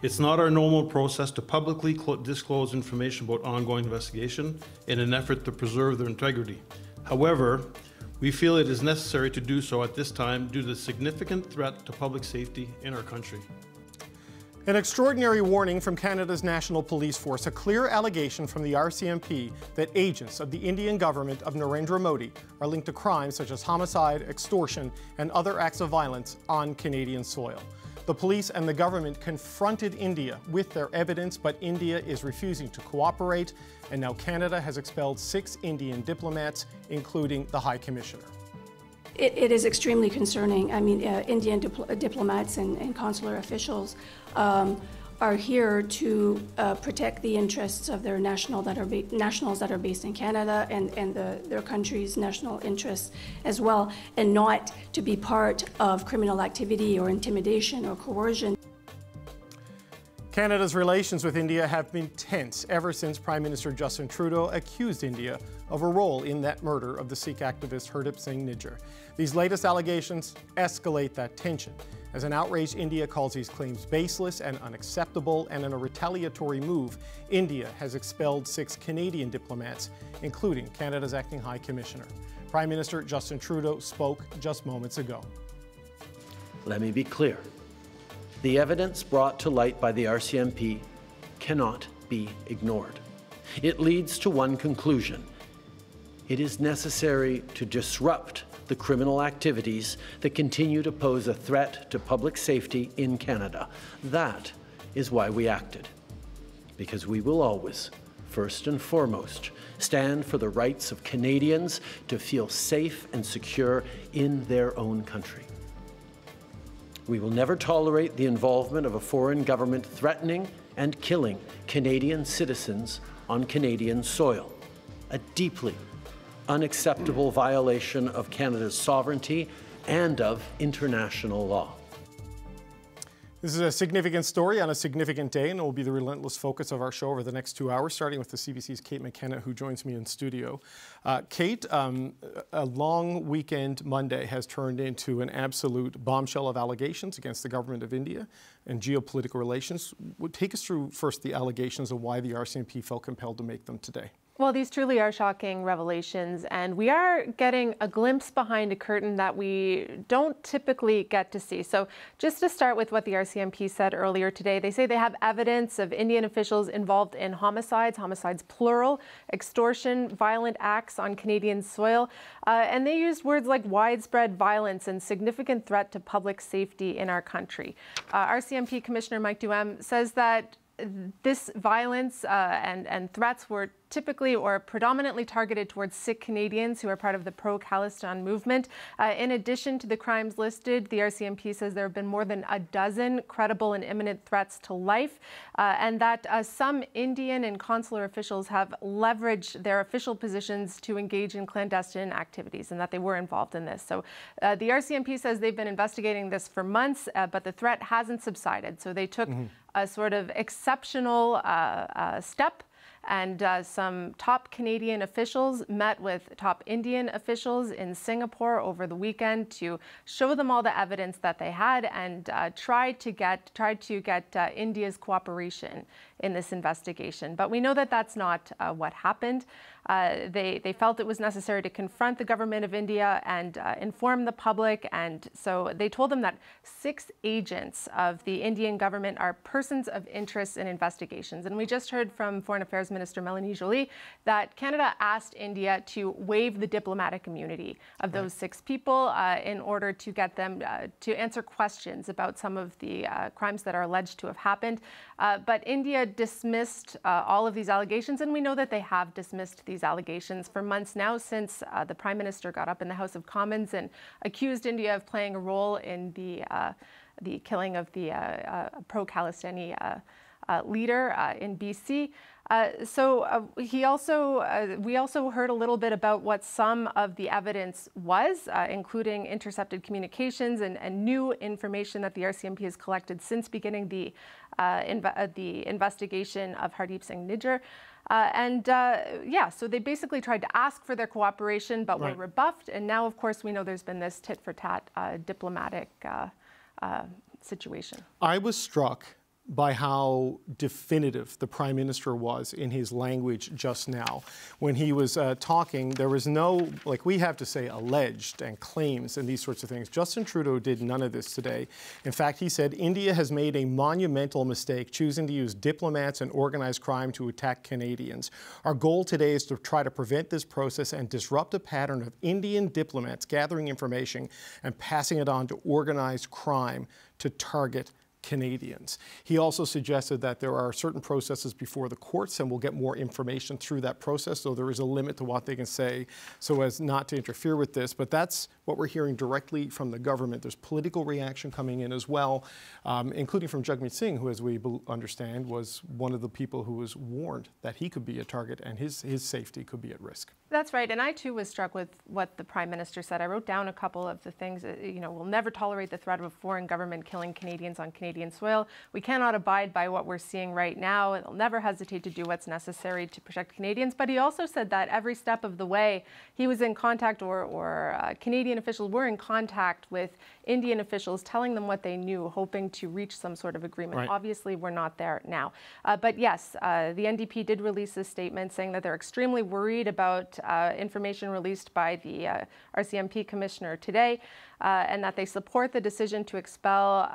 It's not our normal process to publicly disclose information about ongoing investigation in an effort to preserve their integrity. However, we feel it is necessary to do so at this time due to the significant threat to public safety in our country. An extraordinary warning from Canada's National Police Force, a clear allegation from the RCMP that agents of the Indian government of Narendra Modi are linked to crimes such as homicide, extortion, and other acts of violence on Canadian soil. The police and the government confronted India with their evidence, but India is refusing to cooperate, and now Canada has expelled 6 Indian diplomats, including the High Commissioner. It is extremely concerning. I mean, Indian diplomats and consular officials are here to protect the interests of their nationals that are based in Canada and their country's national interests as well, and not to be part of criminal activity or intimidation or coercion. Canada's relations with India have been tense ever since Prime Minister Justin Trudeau accused India of a role in that murder of the Sikh activist Hardeep Singh Nijjar. These latest allegations escalate that tension, as an outraged India calls these claims baseless and unacceptable, and in a retaliatory move, India has expelled 6 Canadian diplomats, including Canada's acting High Commissioner. Prime Minister Justin Trudeau spoke just moments ago. Let me be clear. The evidence brought to light by the RCMP cannot be ignored. It leads to one conclusion. It is necessary to disrupt the criminal activities that continue to pose a threat to public safety in Canada. That is why we acted, because we will always, first and foremost, stand for the rights of Canadians to feel safe and secure in their own country. We will never tolerate the involvement of a foreign government threatening and killing Canadian citizens on Canadian soil, a deeply unacceptable violation of Canada's sovereignty and of international law. This is a significant story on a significant day, and it will be the relentless focus of our show over the next 2 hours, starting with the CBC's Kate McKenna, who joins me in studio. Kate, a long weekend Monday has turned into an absolute bombshell of allegations against the government of India and geopolitical relations. Take us through first the allegations and why the RCMP felt compelled to make them today. Well, these truly are shocking revelations, and we are getting a glimpse behind a curtain that we don't typically get to see. So just to start with what the RCMP said earlier today, they say they have evidence of Indian officials involved in homicides plural, extortion, violent acts on Canadian soil, and they used words like widespread violence and significant threat to public safety in our country. RCMP Commissioner Mike Duheme says that this violence and threats were typically or predominantly targeted towards Sikh Canadians who are part of the pro-Khalistan movement. In addition to the crimes listed, the RCMP says there have been more than a dozen credible and imminent threats to life, and that some Indian and consular officials have leveraged their official positions to engage in clandestine activities, and that they were involved in this. So the RCMP says they've been investigating this for months, but the threat hasn't subsided. So they took a sort of exceptional step, and some top Canadian officials met with top Indian officials in Singapore over the weekend to show them all the evidence that they had and tried to get India's cooperation in this investigation. But we know that that's not what happened. They felt it was necessary to confront the government of India and inform the public, and so they told them that 6 agents of the Indian government are persons of interest in investigations. And we just heard from Foreign Affairs Minister Melanie Joly that Canada asked India to waive the diplomatic immunity of those 6 people in order to get them to answer questions about some of the crimes that are alleged to have happened. But India dismissed all of these allegations, and we know that they have dismissed these allegations for months now, since the Prime Minister got up in the House of Commons and accused India of playing a role in the killing of the pro-Khalistani leader in BC. We also heard a little bit about what some of the evidence was, including intercepted communications and new information that the RCMP has collected since beginning the investigation of Hardeep Singh Nijjar. So they basically tried to ask for their cooperation, but were rebuffed. And now, of course, we know there's been this tit-for-tat diplomatic situation. I was struck by how definitive the Prime Minister was in his language just now. When he was talking, there was no, like we have to say, alleged and claims and these sorts of things. Justin Trudeau did none of this today. In fact, he said, India has made a monumental mistake choosing to use diplomats and organized crime to attack Canadians. Our goal today is to try to prevent this process and disrupt a pattern of Indian diplomats gathering information and passing it on to organized crime to target Canadians. He also suggested that there are certain processes before the courts and we'll get more information through that process, so there is a limit to what they can say so as not to interfere with this. But that's what we're hearing directly from the government. There's political reaction coming in as well, including from Jagmeet Singh, who, as we understand, was one of the people who was warned that he could be a target and his safety could be at risk. That's right, and I too was struck with what the Prime Minister said. I wrote down a couple of the things, we'll never tolerate the threat of a foreign government killing Canadians on Canadian soil. We cannot abide by what we're seeing right now. They'll never hesitate to do what's necessary to protect Canadians. But he also said that every step of the way, he was in contact, or Canadian officials were in contact with Indian officials, telling them what they knew, hoping to reach some sort of agreement. Right. Obviously, we're not there now. But yes, the NDP did release a statement saying that they're extremely worried about information released by the RCMP Commissioner today, and that they support the decision to expel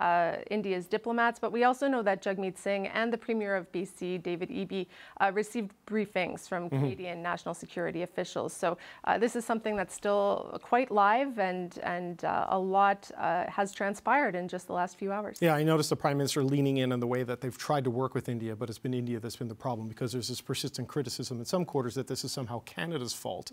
India's diplomats. But we also know that Jagmeet Singh and the Premier of BC, David Eby, received briefings from Canadian national security officials. So this is something that's still quite live, and a lot has transpired in just the last few hours. Yeah, I noticed the Prime Minister leaning in on the way that they've tried to work with India, but it's been India that's been the problem, because there's this persistent criticism in some quarters that this is somehow Canada's fault,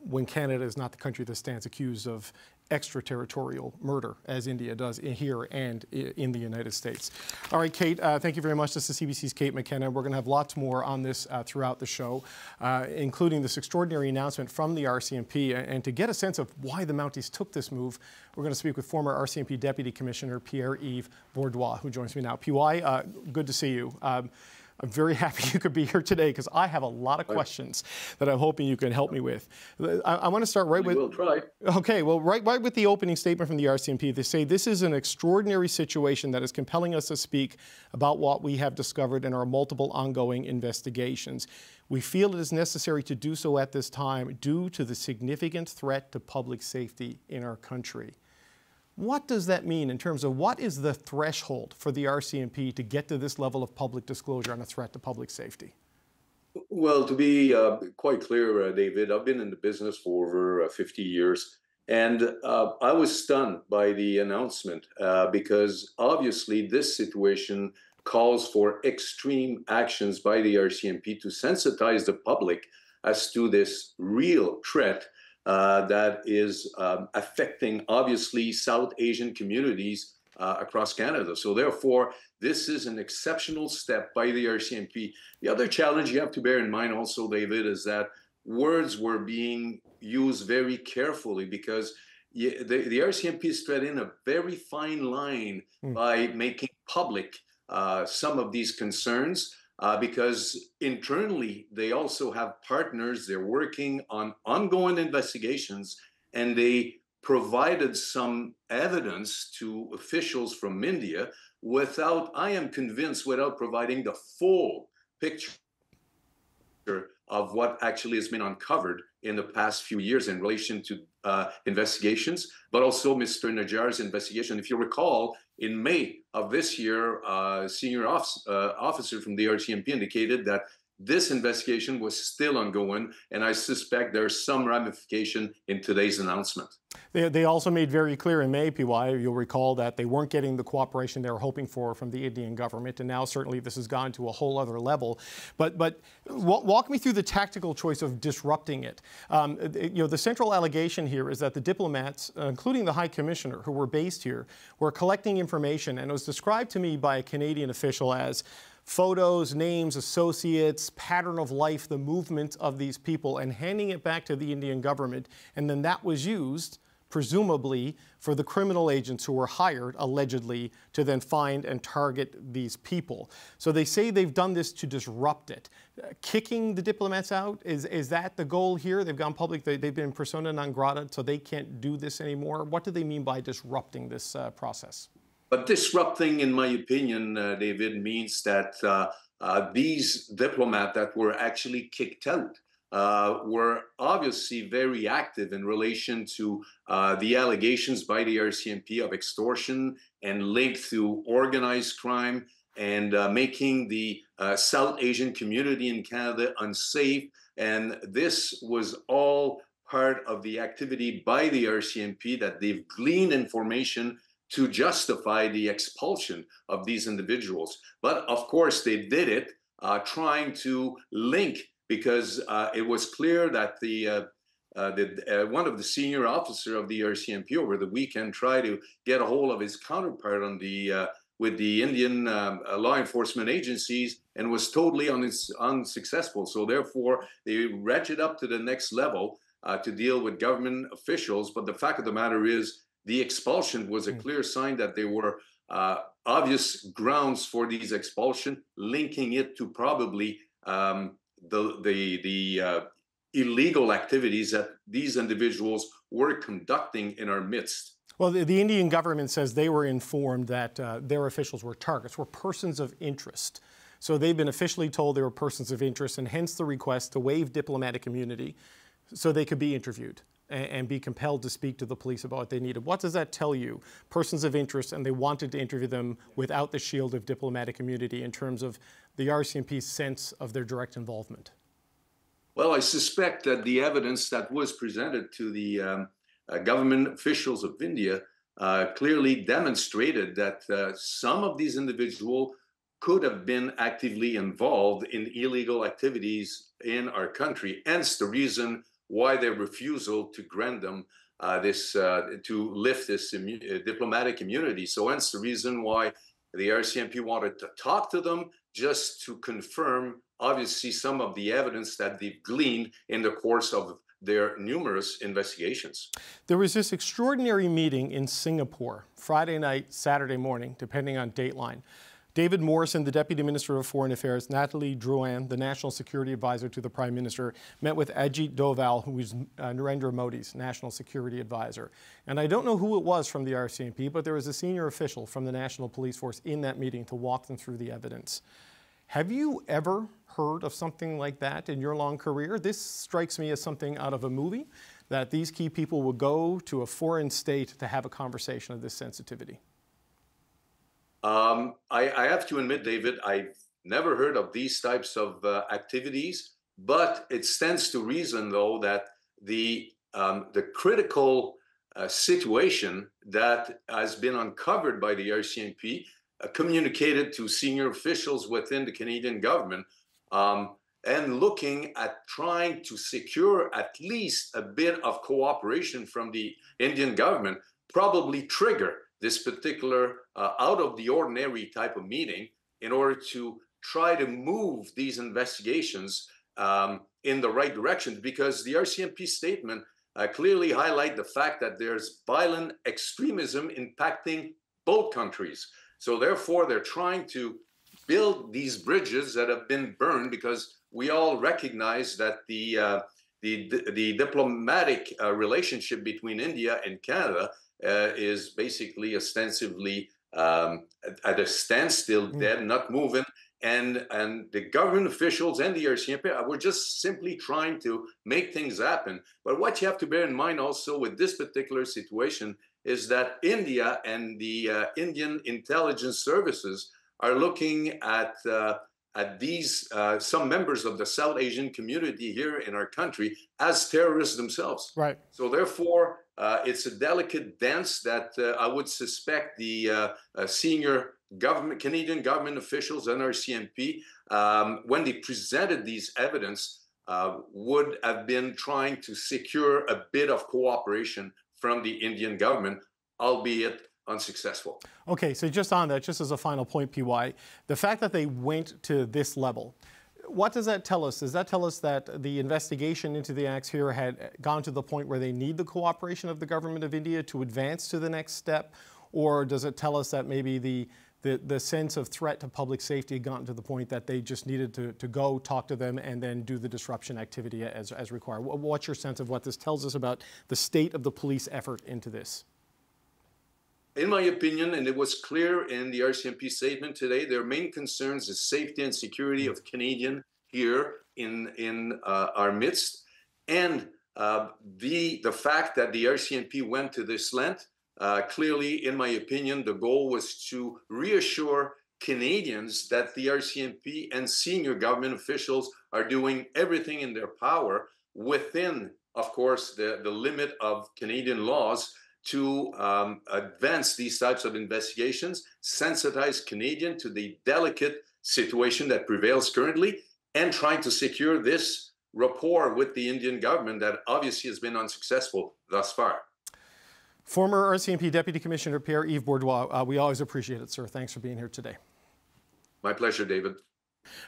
when Canada is not the country that stands accused of extraterritorial murder, as India does here and in the United States. All right, Kate, thank you very much. This is CBC's Kate McKenna. We're going to have lots more on this throughout the show, including this extraordinary announcement from the RCMP. And to get a sense of why the Mounties took this move, we're going to speak with former RCMP Deputy Commissioner Pierre-Yves Bourduas, who joins me now. PY, good to see you. I'm very happy you could be here today, because I have a lot of questions that I'm hoping you can help me with. I want to start right with... We'll try. Okay, well, right with the opening statement from the RCMP. They say this is an extraordinary situation that is compelling us to speak about what we have discovered in our multiple ongoing investigations. We feel it is necessary to do so at this time due to the significant threat to public safety in our country. What does that mean in terms of what is the threshold for the RCMP to get to this level of public disclosure on a threat to public safety? Well, to be quite clear, David, I've been in the business for over 50 years, and I was stunned by the announcement because obviously this situation calls for extreme actions by the RCMP to sensitize the public as to this real threat that is affecting, obviously, South Asian communities across Canada. So therefore, this is an exceptional step by the RCMP. The other challenge you have to bear in mind also, David, is that words were being used very carefully, because the RCMP is treading a very fine line by making public some of these concerns. Because internally, they also have partners. They're working on ongoing investigations, and they provided some evidence to officials from India without, I am convinced, without providing the full picture of what actually has been uncovered in the past few years in relation to investigations, but also Mr. Najjar's investigation. If you recall, in May of this year, a senior officer from the RCMP indicated that this investigation was still ongoing, and I suspect there's some ramification in today's announcement. They also made very clear in May, PY, you'll recall, that they weren't getting the cooperation they were hoping for from the Indian government, and now certainly this has gone to a whole other level. But walk me through the tactical choice of disrupting it. The central allegation here is that the diplomats, including the High Commissioner, who were based here, were collecting information, and it was described to me by a Canadian official as photos, names, associates, pattern of life, the movement of these people, and handing it back to the Indian government. And then that was used, presumably, for the criminal agents who were hired, allegedly, to then find and target these people. So they say they've done this to disrupt it. Kicking the diplomats out, is that the goal here? They've gone public, they've been persona non grata, so they can't do this anymore. What do they mean by disrupting this process? But disrupting, in my opinion, David, means that these diplomats that were actually kicked out were obviously very active in relation to the allegations by the RCMP of extortion and linked to organized crime and making the South Asian community in Canada unsafe. And this was all part of the activity by the RCMP, that they've gleaned information to justify the expulsion of these individuals. But of course, they did it trying to link, because it was clear that one of the senior officers of the RCMP over the weekend tried to get a hold of his counterpart on with the Indian law enforcement agencies and was totally unsuccessful. So therefore, they ratcheted up to the next level to deal with government officials. But the fact of the matter is, the expulsion was a clear sign that there were obvious grounds for these expulsion, linking it to probably the illegal activities that these individuals were conducting in our midst. Well, the Indian government says they were informed that their officials were targets, were persons of interest. So they've been officially told they were persons of interest, and hence the request to waive diplomatic immunity so they could be interviewed and be compelled to speak to the police about what they needed. What does that tell you? Persons of interest, and they wanted to interview them without the shield of diplomatic immunity, in terms of the RCMP's sense of their direct involvement. Well, I suspect that the evidence that was presented to the government officials of India clearly demonstrated that some of these individuals could have been actively involved in illegal activities in our country. Hence the reason why their refusal to grant them to lift this diplomatic immunity. So hence the reason why the RCMP wanted to talk to them, just to confirm, obviously, some of the evidence that they've gleaned in the course of their numerous investigations. There was this extraordinary meeting in Singapore, Friday night, Saturday morning, depending on dateline. David Morrison, the Deputy Minister of Foreign Affairs, Nathalie Drouin, the National Security Advisor to the Prime Minister, met with Ajit Doval, who is Narendra Modi's National Security Advisor. And I don't know who it was from the RCMP, but there was a senior official from the National Police Force in that meeting to walk them through the evidence. Have you ever heard of something like that in your long career? This strikes me as something out of a movie, that these key people would go to a foreign state to have a conversation of this sensitivity. I have to admit, David, I've never heard of these types of activities, but it stands to reason, though, that the critical situation that has been uncovered by the RCMP, communicated to senior officials within the Canadian government, and looking at trying to secure at least a bit of cooperation from the Indian government, probably trigger this particular out of the ordinary type of meeting in order to try to move these investigations in the right direction, because the RCMP statement clearly highlight the fact that there's violent extremism impacting both countries. So therefore, they're trying to build these bridges that have been burned, because we all recognize that the diplomatic relationship between India and Canada is basically ostensibly at a standstill, dead, not moving. And the government officials and the RCMP were just simply trying to make things happen. But what you have to bear in mind also with this particular situation is that India and the Indian intelligence services are looking at these some members of the South Asian community here in our country as terrorists themselves. Right. So therefore, it's a delicate dance that I would suspect the senior Canadian government officials and RCMP, when they presented these evidence, would have been trying to secure a bit of cooperation from the Indian government, albeit unsuccessful. Okay, so just on that, just as a final point, PY, the fact that they went to this level, what does that tell us? Does that tell us that the investigation into the acts here had gone to the point where they need the cooperation of the government of India to advance to the next step? Or does it tell us that maybe the sense of threat to public safety had gotten to the point that they just needed to go talk to them and then do the disruption activity as required? What's your sense of what this tells us about the state of the police effort into this? in my opinion, and it was clear in the RCMP statement today, their main concerns is safety and security of Canadians here in our midst, and the fact that the RCMP went to this length. Clearly, in my opinion, the goal was to reassure Canadians that the RCMP and senior government officials are doing everything in their power within, of course, the limit of Canadian laws to advance these types of investigations, sensitize Canadians to the delicate situation that prevails currently, and trying to secure this rapport with the Indian government that obviously has been unsuccessful thus far. Former RCMP Deputy Commissioner Pierre-Yves Bourduas, we always appreciate it, sir. Thanks for being here today. My pleasure, David.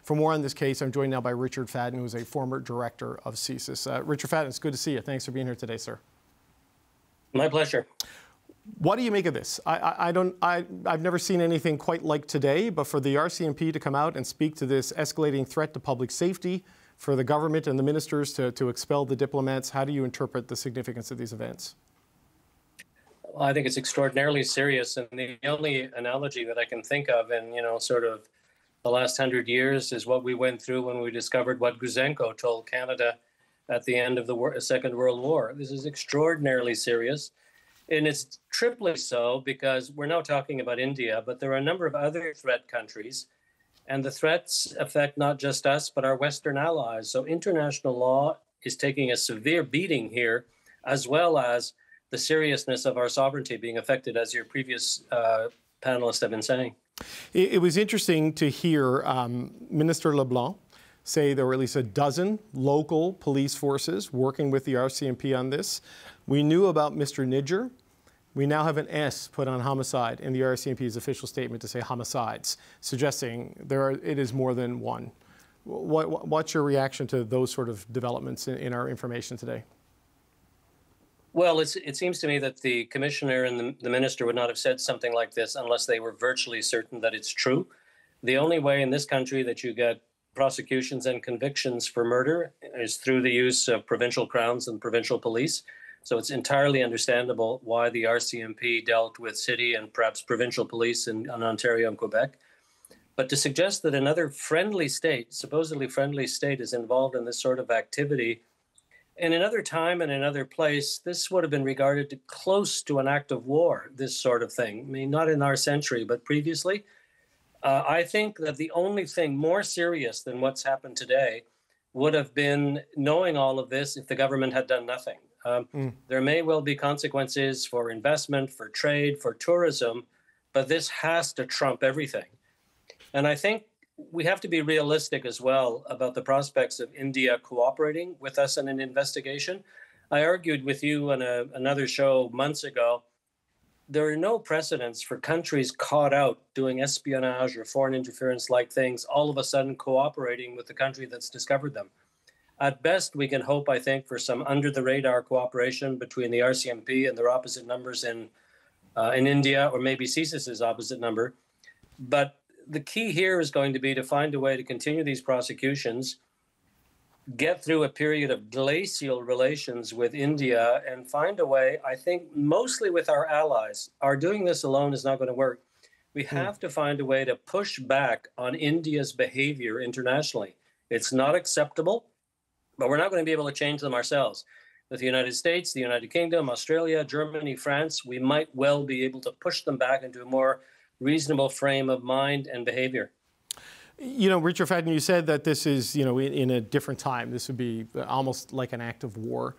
For more on this case, I'm joined now by Richard Fadden, who is a former director of CSIS. Richard Fadden, it's good to see you. Thanks for being here today, sir. My pleasure. What do you make of this? I've never seen anything quite like today, but for the RCMP to come out and speak to this escalating threat to public safety, for the government and the ministers to expel the diplomats, how do you interpret the significance of these events? Well, I think it's extraordinarily serious, and the only analogy that I can think of in, sort of the last 100 years is what we went through when we discovered what Guzenko told Canada at the end of the Second World War. This is extraordinarily serious, and it's triply so because we're now talking about India, but there are a number of other threat countries, and the threats affect not just us, but our Western allies. So international law is taking a severe beating here, as well as the seriousness of our sovereignty being affected, as your previous panelists have been saying. It was interesting to hear Minister LeBlanc say there were at least a dozen local police forces working with the RCMP on this. We knew about Mr. Nidger. We now have an S put on homicide in the RCMP's official statement to say homicides, suggesting it is more than one. What's your reaction to those sort of developments in our information today? Well, it seems to me that the commissioner and the minister would not have said something like this unless they were virtually certain that it's true. The only way in this country that you get prosecutions and convictions for murder is through the use of provincial crowns and provincial police. So it's entirely understandable why the RCMP dealt with city and perhaps provincial police in Ontario and Quebec. But to suggest that another friendly state, supposedly friendly state, is involved in this sort of activity, in another time and another place, this would have been regarded close to an act of war, this sort of thing. I mean, not in our century, but previously. I think that the only thing more serious than what's happened today would have been knowing all of this if the government had done nothing. There may well be consequences for investment, for trade, for tourism, but this has to trump everything. And I think we have to be realistic as well about the prospects of India cooperating with us in an investigation. I argued with you on another show months ago, there are no precedents for countries caught out doing espionage or foreign interference-like things, all of a sudden cooperating with the country that's discovered them. At best, we can hope, I think, for some under-the-radar cooperation between the RCMP and their opposite numbers in India, or maybe CSIS's opposite number. But the key here is going to be to find a way to continue these prosecutions, get through a period of glacial relations with India, and find a way, I think, mostly with our allies. Our doing this alone is not going to work. We have to find a way to push back on India's behavior internationally. It's not acceptable, but we're not going to be able to change them ourselves. With the United States, the United Kingdom, Australia, Germany, France, we might well be able to push them back into a more reasonable frame of mind and behavior. Richard Fadden, you said that this is, in a different time. This would be almost like an act of war.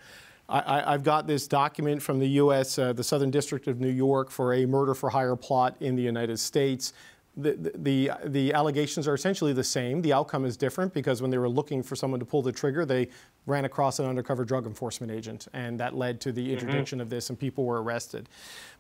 I've got this document from the U.S., the Southern District of New York, for a murder-for-hire plot in the United States. The allegations are essentially the same. The outcome is different because when they were looking for someone to pull the trigger, they ran across an undercover drug enforcement agent, and that led to the interdiction of this, and people were arrested.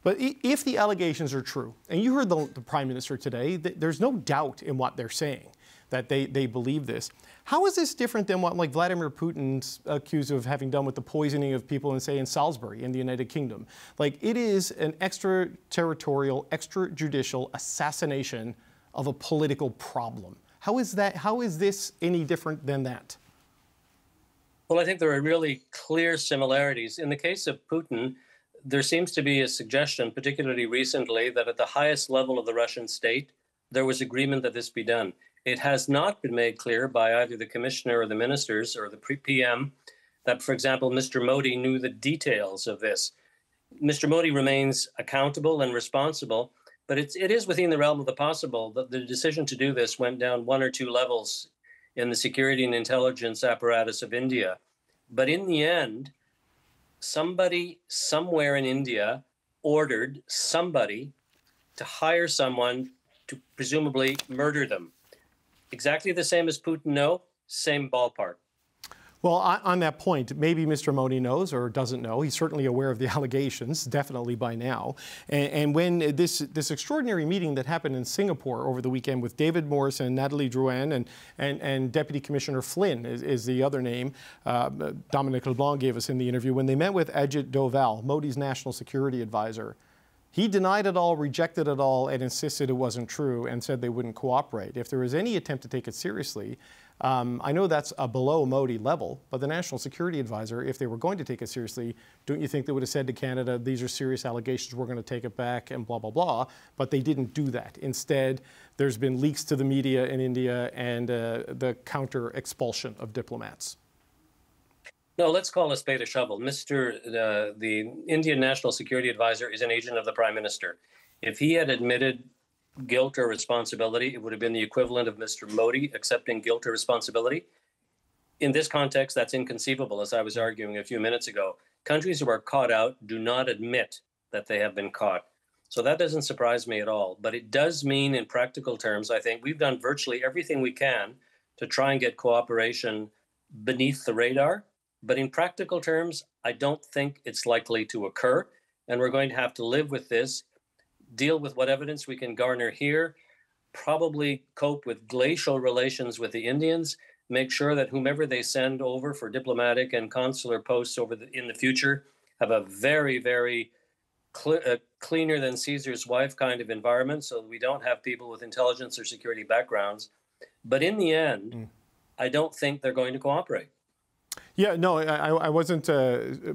But if the allegations are true, and you heard the Prime Minister today, there's no doubt in what they're saying, that they believe this. How is this different than what Vladimir Putin's accused of having done with the poisoning of people in Salisbury in the United Kingdom? It is an extraterritorial, extrajudicial assassination of a political problem. How is this any different than that? Well, I think there are really clear similarities. In the case of Putin, there seems to be a suggestion, particularly recently, that at the highest level of the Russian state, there was agreement that this be done. It has not been made clear by either the commissioner or the ministers or the PM that, for example, Mr. Modi knew the details of this. Mr. Modi remains accountable and responsible, but it is within the realm of the possible that the decision to do this went down 1 or 2 levels in the security and intelligence apparatus of India. But in the end, somebody somewhere in India ordered somebody to hire someone to presumably murder them. Exactly the same as Putin, no, same ballpark. Well, on that point, maybe Mr. Modi knows or doesn't know. He's certainly aware of the allegations, definitely by now. And when this extraordinary meeting that happened in Singapore over the weekend with David Morrison and Nathalie Drouin and Deputy Commissioner Flynn is the other name, Dominic LeBlanc gave us in the interview, when they met with Ajit Doval, Modi's national security advisor, he denied it all, rejected it all, and insisted it wasn't true and said they wouldn't cooperate. If there was any attempt to take it seriously, I know that's a below Modi level, but the National Security Advisor, if they were going to take it seriously, don't you think they would have said to Canada, these are serious allegations, we're going to take it back and blah, blah, blah, but they didn't do that. Instead, there's been leaks to the media in India and the counter-expulsion of diplomats. No, let's call a spade a shovel. The Indian National Security Advisor is an agent of the Prime Minister. If he had admitted guilt or responsibility, it would have been the equivalent of Mr. Modi accepting guilt or responsibility. In this context, that's inconceivable, as I was arguing a few minutes ago. Countries who are caught out do not admit that they have been caught. So that doesn't surprise me at all. But it does mean, in practical terms, I think we've done virtually everything we can to try and get cooperation beneath the radar. But in practical terms, I don't think it's likely to occur. And we're going to have to live with this, deal with what evidence we can garner here, probably cope with glacial relations with the Indians, make sure that whomever they send over for diplomatic and consular posts in the future have a very, very cleaner than Caesar's wife kind of environment, so that we don't have people with intelligence or security backgrounds. But in the end, I don't think they're going to cooperate. Yeah, no, I wasn't,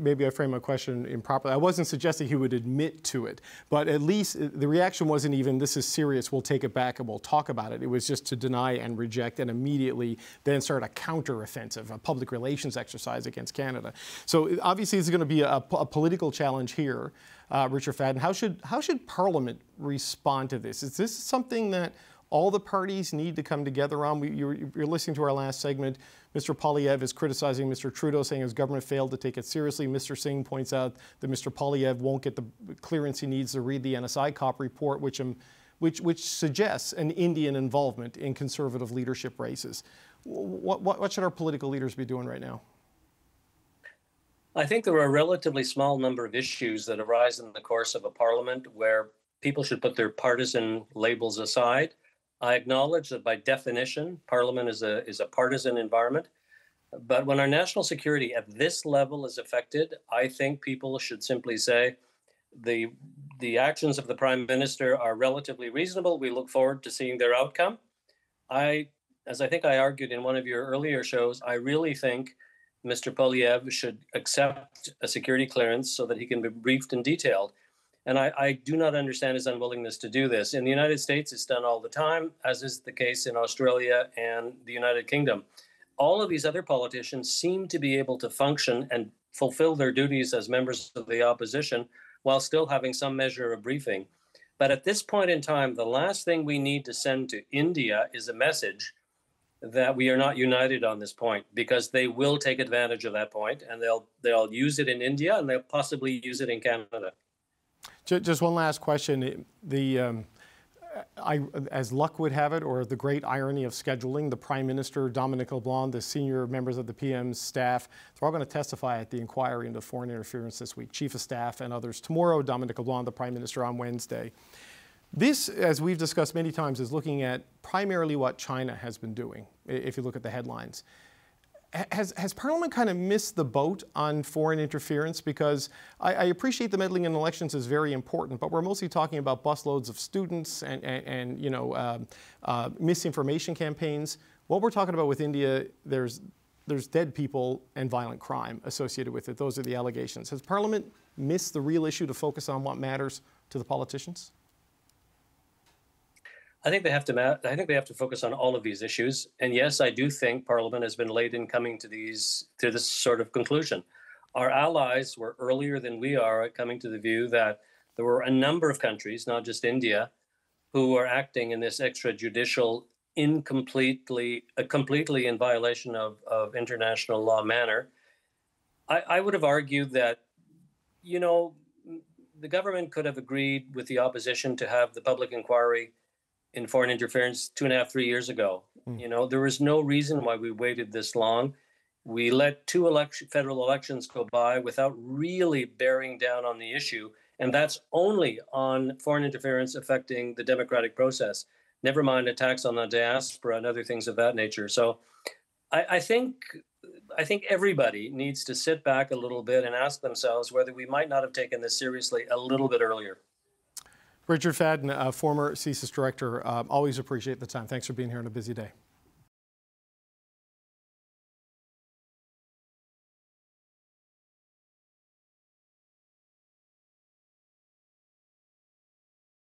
maybe I framed my question improperly. I wasn't suggesting he would admit to it, but at least the reaction wasn't even, this is serious, we'll take it back and we'll talk about it. It was just to deny and reject and immediately then start a counter-offensive, a public relations exercise against Canada. So obviously it's going to be a political challenge here. Richard Fadden, how should Parliament respond to this? Is this something that all the parties need to come together on? You're listening to our last segment. Mr. Poilievre is criticizing Mr. Trudeau, saying his government failed to take it seriously. Mr. Singh points out that Mr. Poilievre won't get the clearance he needs to read the NSI COP report, which suggests an Indian involvement in conservative leadership races. What should our political leaders be doing right now? I think there are a relatively small number of issues that arise in the course of a parliament where people should put their partisan labels aside. I acknowledge that by definition, Parliament is a partisan environment. But when our national security at this level is affected, I think people should simply say the actions of the Prime Minister are relatively reasonable. We look forward to seeing their outcome. As I think I argued in one of your earlier shows, I really think Mr. Poilievre should accept a security clearance so that he can be briefed and detailed. And I do not understand his unwillingness to do this. In the United States, it's done all the time, as is the case in Australia and the United Kingdom. All of these other politicians seem to be able to function and fulfill their duties as members of the opposition while still having some measure of briefing. But at this point in time, the last thing we need to send to India is a message that we are not united on this point, because they will take advantage of that point, and they'll use it in India, and they'll possibly use it in Canada. Just one last question. As luck would have it, or the great irony of scheduling, the Prime Minister, Dominic LeBlanc, the senior members of the PM's staff, they're all going to testify at the inquiry into foreign interference this week. Chief of Staff and others tomorrow, Dominic LeBlanc, the Prime Minister, on Wednesday. This, as we've discussed many times, is looking at primarily what China has been doing, if you look at the headlines. Has Parliament kind of missed the boat on foreign interference? Because I appreciate the meddling in elections is very important, but we're mostly talking about busloads of students and misinformation campaigns. What we're talking about with India, there's dead people and violent crime associated with it. Those are the allegations. Has Parliament miss the real issue to focus on what matters to the politicians? I think they have to focus on all of these issues. And yes, I do think Parliament has been late in coming to this sort of conclusion. Our allies were earlier than we are at coming to the view that there were a number of countries, not just India, who are acting in this extrajudicial, completely in violation of international law manner. I would have argued that, you know, the government could have agreed with the opposition to have the public inquiry in foreign interference 2.5, 3 years ago. You know, there was no reason why we waited this long. We let 2 federal elections go by without really bearing down on the issue. And that's only on foreign interference affecting the democratic process, never mind attacks on the diaspora and other things of that nature. So I think everybody needs to sit back a little bit and ask themselves whether we might not have taken this seriously a little bit earlier. Richard Fadden, former CSIS director, always appreciate the time. Thanks for being here on a busy day.